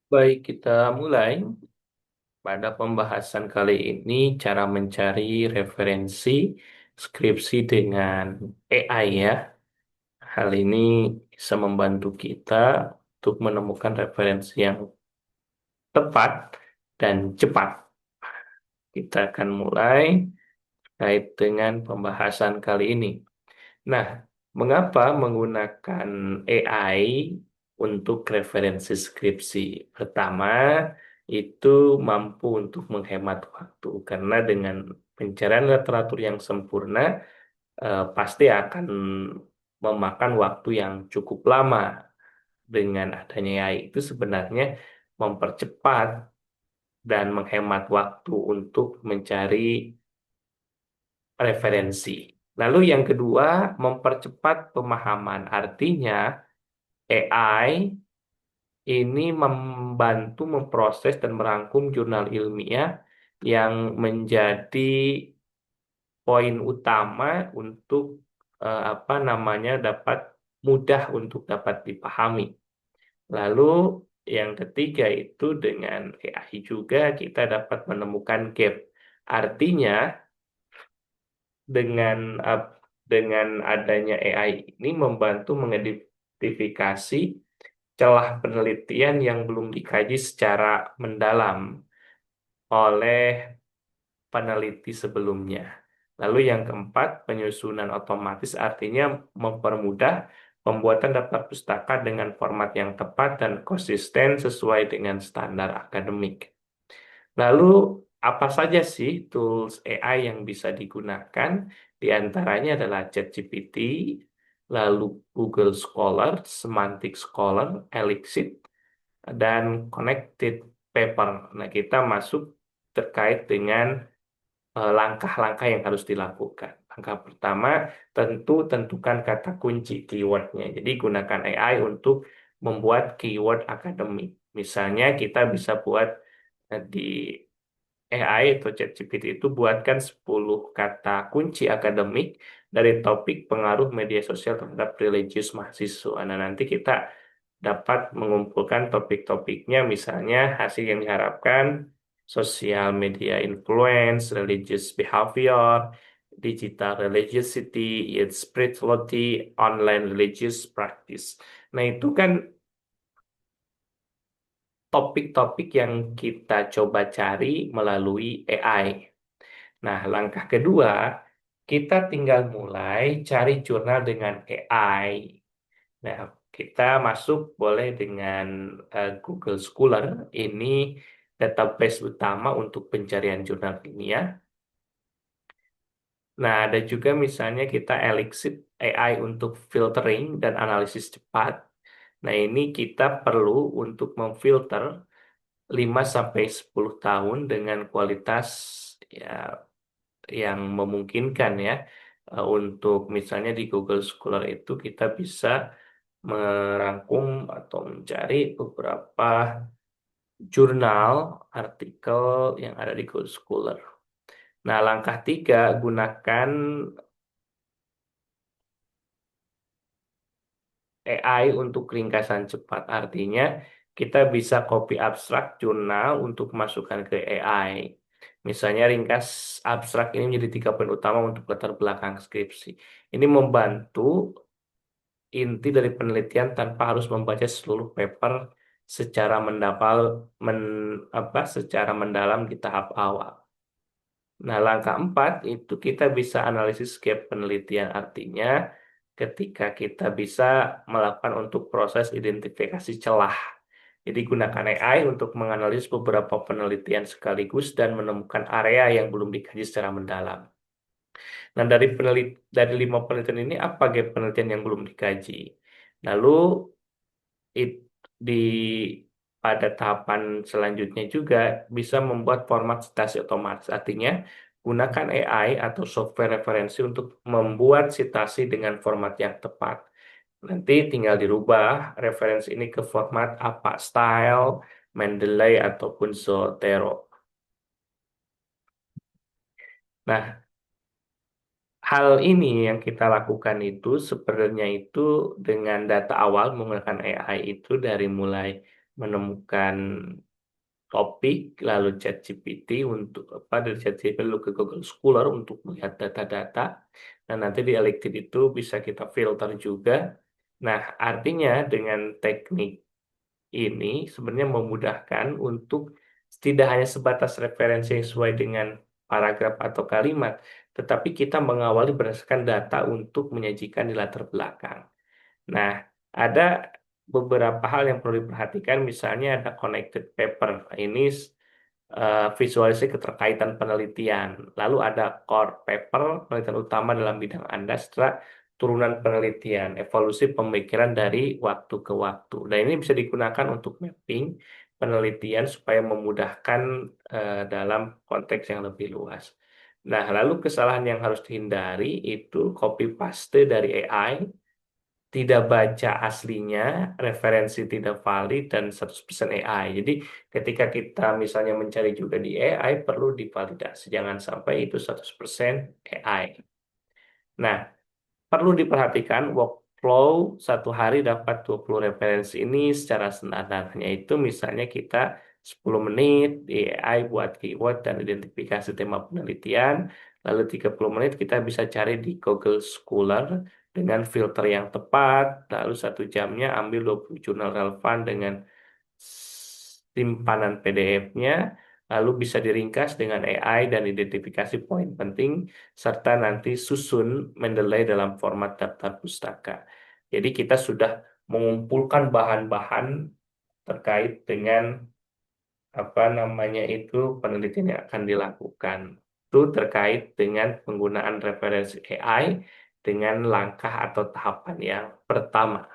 Baik, kita mulai pada pembahasan kali ini cara mencari referensi skripsi dengan AI ya. Hal ini bisa membantu kita untuk menemukan referensi yang tepat dan cepat. Kita akan mulai kait dengan pembahasan kali ini. Nah, mengapa menggunakan AI untuk referensi skripsi? Pertama, itu mampu untuk menghemat waktu karena dengan pencarian literatur yang sempurna pasti akan memakan waktu yang cukup lama. Dengan adanya AI itu sebenarnya mempercepat dan menghemat waktu untuk mencari referensi. Lalu yang kedua, mempercepat pemahaman. Artinya, AI ini membantu memproses dan merangkum jurnal ilmiah yang menjadi poin utama untuk apa namanya dapat mudah untuk dapat dipahami. Lalu yang ketiga itu dengan AI juga kita dapat menemukan gap. Artinya dengan dengan adanya AI ini membantu mengidentifikasi celah penelitian yang belum dikaji secara mendalam oleh peneliti sebelumnya. Lalu yang keempat, penyusunan otomatis artinya mempermudah pembuatan daftar pustaka dengan format yang tepat dan konsisten sesuai dengan standar akademik. Lalu, apa saja sih tools AI yang bisa digunakan? Di antaranya adalah ChatGPT, lalu Google Scholar, Semantic Scholar, Elixir, dan Connected Paper. Nah, kita masuk terkait dengan langkah-langkah yang harus dilakukan. Langkah pertama, tentukan kata kunci keywordnya. Jadi gunakan AI untuk membuat keyword akademik. Misalnya kita bisa buat di AI atau ChatGPT itu buatkan 10 kata kunci akademik dari topik pengaruh media sosial terhadap religius mahasiswa. Nah, nanti kita dapat mengumpulkan topik-topiknya, misalnya hasil yang diharapkan, sosial media influence, religious behavior, digital religiosity, youth spirituality, online religious practice. Nah, itu kan topik-topik yang kita coba cari melalui AI. Nah, langkah kedua, kita tinggal mulai cari jurnal dengan AI. Nah, kita masuk boleh dengan Google Scholar. Ini database utama untuk pencarian jurnal ilmiah. Nah, ada juga misalnya kita Elixir AI untuk filtering dan analisis cepat. Nah, ini kita perlu untuk memfilter 5 sampai 10 tahun dengan kualitas ya yang memungkinkan ya. Untuk misalnya di Google Scholar itu kita bisa merangkum atau mencari beberapa jurnal, artikel yang ada di Google Scholar. Nah, langkah tiga, gunakan AI untuk ringkasan cepat. Artinya, kita bisa copy abstrak jurnal untuk masukkan ke AI. Misalnya, ringkas abstrak ini menjadi 3 poin utama untuk latar belakang skripsi. Ini membantu inti dari penelitian tanpa harus membaca seluruh paper secara secara mendalam di tahap awal. Nah, langkah 4 itu kita bisa analisis gap penelitian, artinya ketika kita bisa melakukan untuk proses identifikasi celah. Jadi gunakan AI untuk menganalisis beberapa penelitian sekaligus dan menemukan area yang belum dikaji secara mendalam. Nah, dari 5 penelitian ini apa gap penelitian yang belum dikaji? Lalu it- di pada tahapan selanjutnya juga bisa membuat format citasi otomatis. Artinya, gunakan AI atau software referensi untuk membuat citasi dengan format yang tepat. Nanti tinggal dirubah referensi ini ke format apa, style, Mendeley, ataupun Zotero. Nah, hal ini yang kita lakukan itu sebenarnya itu dengan data awal menggunakan AI itu dari mulai menemukan topik, lalu ChatGPT untuk apa dari ChatGPT lalu ke Google Scholar untuk melihat data-data. Nah, nanti di Elixir itu bisa kita filter juga. Nah, artinya dengan teknik ini sebenarnya memudahkan untuk tidak hanya sebatas referensi yang sesuai dengan paragraf atau kalimat, tetapi kita mengawali berdasarkan data untuk menyajikan di latar belakang. Nah, ada beberapa hal yang perlu diperhatikan, misalnya ada connected paper. Ini visualisasi keterkaitan penelitian. Lalu ada core paper, penelitian utama dalam bidang Anda, setelah turunan penelitian, evolusi pemikiran dari waktu ke waktu. Dan ini bisa digunakan untuk mapping penelitian supaya memudahkan dalam konteks yang lebih luas. Nah, lalu kesalahan yang harus dihindari itu copy paste dari AI, tidak baca aslinya, referensi tidak valid, dan 100% AI. Jadi ketika kita misalnya mencari juga di AI, perlu divalidasi. Jangan sampai itu 100% AI. Nah, perlu diperhatikan workflow satu hari dapat 20 referensi ini secara standarnya itu misalnya kita 10 menit di AI buat keyword dan identifikasi tema penelitian, lalu 30 menit kita bisa cari di Google Scholar dengan filter yang tepat, lalu 1 jamnya ambil 20 jurnal relevan dengan simpanan PDF-nya, lalu bisa diringkas dengan AI dan identifikasi poin penting, serta nanti susun Mendeley dalam format daftar pustaka. Jadi kita sudah mengumpulkan bahan-bahan terkait dengan apa namanya itu penelitian yang akan dilakukan. Itu terkait dengan penggunaan referensi AI dengan langkah atau tahapan yang pertama.